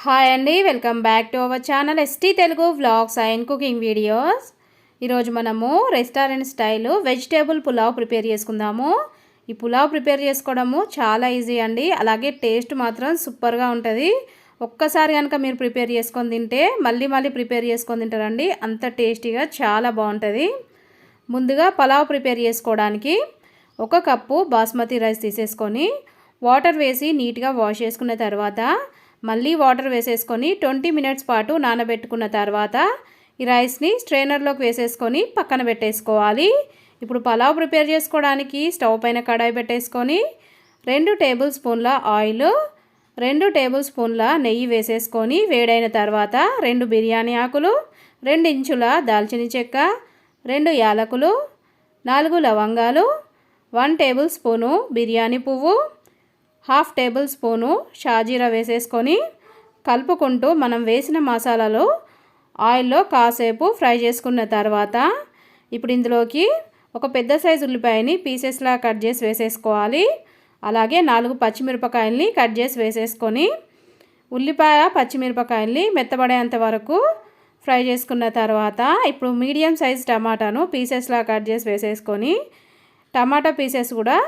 Hi అండి, welcome back to our channel ST Telugu vlogs and cooking videos. ఈరోజు మనము restaurant style vegetable pulao prepare చేసుకుందాము. ఈ పులావ్ ప్రిపేర్ చేసుకోవడము చాలా ఈజీ అండి, అలాగే టేస్ట్ మాత్రం సూపర్గా ఉంటుంది. ఒక్కసారి కనుక మీరు ప్రిపేర్ చేసుకొని తింటే మళ్ళీ ప్రిపేర్ చేసుకొని తింటారండి, అంత టేస్టీగా చాలా బాగుంటుంది. ముందుగా పులావ్ ప్రిపేర్ చేసుకోవడానికి 1 కప్పు బాస్మతి రైస్ తీసేసుకొని వాటర్ వేసి నీట్గా వాష్ చేసుకున్న తర్వాత మళ్ళీ వాటర్ వేసేసుకొని 20 మినిట్స్ పాటు నానబెట్టుకున్న తర్వాత ఈ రైస్ని స్ట్రైనర్లోకి వేసేసుకొని పక్కన పెట్టేసుకోవాలి. ఇప్పుడు పులావ్ ప్రిపేర్ చేసుకోవడానికి స్టవ్ పైన కడాయి పెట్టేసుకొని 2 టేబుల్ స్పూన్ల ఆయిల్, 2 టేబుల్ స్పూన్ల నెయ్యి వేసేసుకొని వేడైన తర్వాత 2 బిర్యానీ ఆకులు, 2 ఇంచుల దాల్చిన చెక్క, 2 యాలకులు, 4 లవంగాలు, 1 టేబుల్ స్పూను బిర్యానీ పువ్వు, 1/2 టేబుల్ స్పూను షాజీరా వేసేసుకొని కలుపుకుంటూ మనం వేసిన మసాలాలు ఆయిల్లో కాసేపు ఫ్రై చేసుకున్న తర్వాత ఇప్పుడు ఇందులోకి ఒక పెద్ద సైజు ఉల్లిపాయని పీసెస్లా కట్ చేసి వేసేసుకోవాలి. అలాగే 4 పచ్చిమిరపకాయల్ని కట్ చేసి వేసేసుకొని ఉల్లిపాయ పచ్చిమిరపకాయల్ని మెత్తబడేంత వరకు ఫ్రై చేసుకున్న తర్వాత ఇప్పుడు మీడియం సైజ్ టమాటాను పీసెస్లా కట్ చేసి వేసేసుకొని టమాటా పీసెస్ కూడా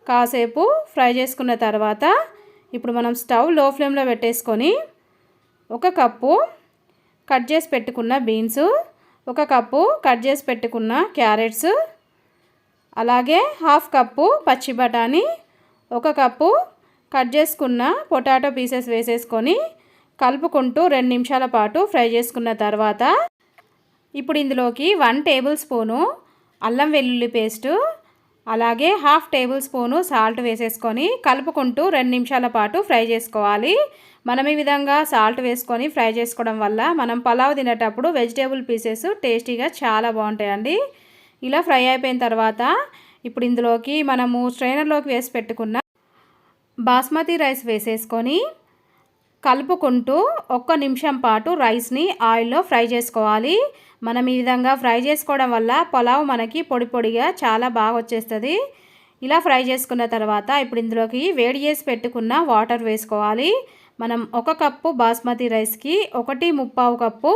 కాసేపు ఫ్రై చేసుకున్న తర్వాత ఇప్పుడు మనం స్టవ్ లో ఫ్లేమ్లో పెట్టేసుకొని 1 కప్పు కట్ చేసి పెట్టుకున్న బీన్స్, 1 కప్పు కట్ చేసి పెట్టుకున్న క్యారెట్స్, అలాగే 1/2 కప్పు పచ్చి బఠానీ, 1 కప్పు కట్ చేసుకున్న పొటాటో పీసెస్ వేసేసుకొని కలుపుకుంటూ 2 నిమిషాల పాటు ఫ్రై చేసుకున్న తర్వాత ఇప్పుడు ఇందులోకి 1 టేబుల్ స్పూను అల్లం వెల్లుల్లి పేస్టు, అలాగే 1/2 టేబుల్ స్పూను సాల్ట్ వేసేసుకొని కలుపుకుంటూ 2 నిమిషాల పాటు ఫ్రై చేసుకోవాలి. మనం ఈ విధంగా సాల్ట్ వేసుకొని ఫ్రై చేసుకోవడం వల్ల మనం పులావ్ తినేటప్పుడు వెజిటేబుల్ పీసెస్ టేస్టీగా చాలా బాగుంటాయండి. ఇలా ఫ్రై అయిపోయిన తర్వాత ఇప్పుడు ఇందులోకి మనము స్ట్రైనర్లోకి వేసి పెట్టుకున్న బాస్మతి రైస్ వేసేసుకొని కలుపుకుంటూ 1 నిమిషం పాటు రైస్ని ఆయిల్లో ఫ్రై చేసుకోవాలి. మనం ఈ విధంగా ఫ్రై చేసుకోవడం వల్ల పులావ్ మనకి పొడి పొడిగా చాలా బాగా వచ్చేస్తుంది. ఇలా ఫ్రై చేసుకున్న తర్వాత ఇప్పుడు ఇందులోకి వేడి చేసి పెట్టుకున్న వాటర్ వేసుకోవాలి. మనం 1 కప్పు బాస్మతి రైస్కి 1.25 కప్పు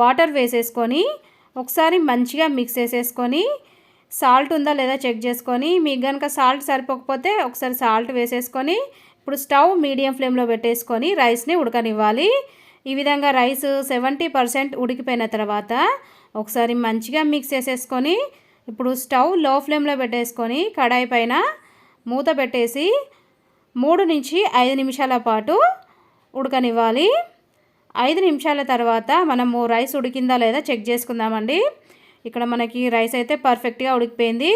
వాటర్ వేసేసుకొని ఒకసారి మంచిగా మిక్స్ చేసేసుకొని సాల్ట్ ఉందా లేదా చెక్ చేసుకొని మీకు కనుక సాల్ట్ సరిపోకపోతే ఒకసారి సాల్ట్ వేసేసుకొని ఇప్పుడు స్టవ్ మీడియం ఫ్లేమ్లో పెట్టేసుకొని రైస్ని ఉడకనివ్వాలి. ఈ విధంగా రైస్ 70% ఉడికిపోయిన తర్వాత ఒకసారి మంచిగా మిక్స్ చేసేసుకొని ఇప్పుడు స్టవ్ లో ఫ్లేమ్లో పెట్టేసుకొని కడాయి పైన మూత పెట్టేసి 3 నుంచి 5 నిమిషాల పాటు ఉడకనివ్వాలి. 5 నిమిషాల తర్వాత మనము రైస్ ఉడికిందా లేదా చెక్ చేసుకుందామండి. ఇక్కడ మనకి రైస్ అయితే పర్ఫెక్ట్గా ఉడికిపోయింది.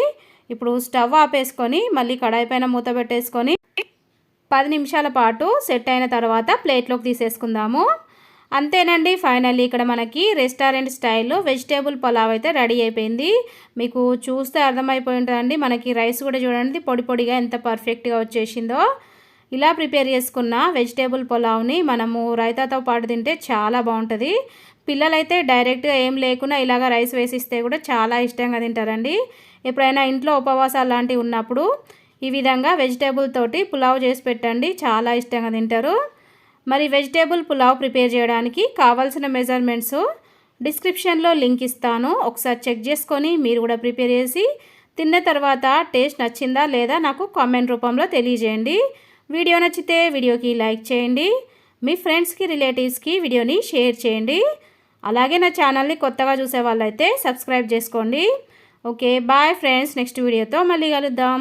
ఇప్పుడు స్టవ్ ఆపేసుకొని మళ్ళీ కడాయి పైన మూత పెట్టేసుకొని 10 నిమిషాల పాటు సెట్ అయిన తర్వాత ప్లేట్లోకి తీసేసుకుందాము. అంతేనండి, ఫైనల్లీ ఇక్కడ మనకి రెస్టారెంట్ స్టైల్లో వెజిటేబుల్ పులావ్ అయితే రెడీ అయిపోయింది. మీకు చూస్తే అర్థమైపోయి ఉంటుందండి. మనకి రైస్ కూడా చూడండి పొడి పొడిగా ఎంత పర్ఫెక్ట్గా వచ్చేసిందో. ఇలా ప్రిపేర్ చేసుకున్న వెజిటేబుల్ పులావ్ని మనము రైతాతో పాటు తింటే చాలా బాగుంటుంది. పిల్లలైతే డైరెక్ట్గా ఏం లేకుండా ఇలాగ రైస్ వేసిస్తే కూడా చాలా ఇష్టంగా తింటారండి. ఎప్పుడైనా ఇంట్లో ఉపవాసాలు లాంటివి ఉన్నప్పుడు ఈ విధంగా వెజిటేబుల్ తోటి పులావ్ చేసి పెట్టండి, చాలా ఇష్టంగా తింటారు. మరి వెజిటేబుల్ పులావ్ ప్రిపేర్ చేయడానికి కావాల్సిన మెజర్మెంట్స్ డిస్క్రిప్షన్లో లింక్ ఇస్తాను, ఒకసారి చెక్ చేసుకొని మీరు కూడా ప్రిపేర్ చేసి తిన్న తర్వాత టేస్ట్ నచ్చిందా లేదా నాకు కామెంట్ రూపంలో తెలియజేయండి. వీడియో నచ్చితే వీడియోకి లైక్ చేయండి, మీ ఫ్రెండ్స్కి రిలేటివ్స్కి వీడియోని షేర్ చేయండి. అలాగే నా ఛానల్ని కొత్తగా చూసే వాళ్ళైతే సబ్స్క్రైబ్ చేసుకోండి. ఓకే, బాయ్ ఫ్రెండ్స్, నెక్స్ట్ వీడియోతో మళ్ళీ కలుద్దాం.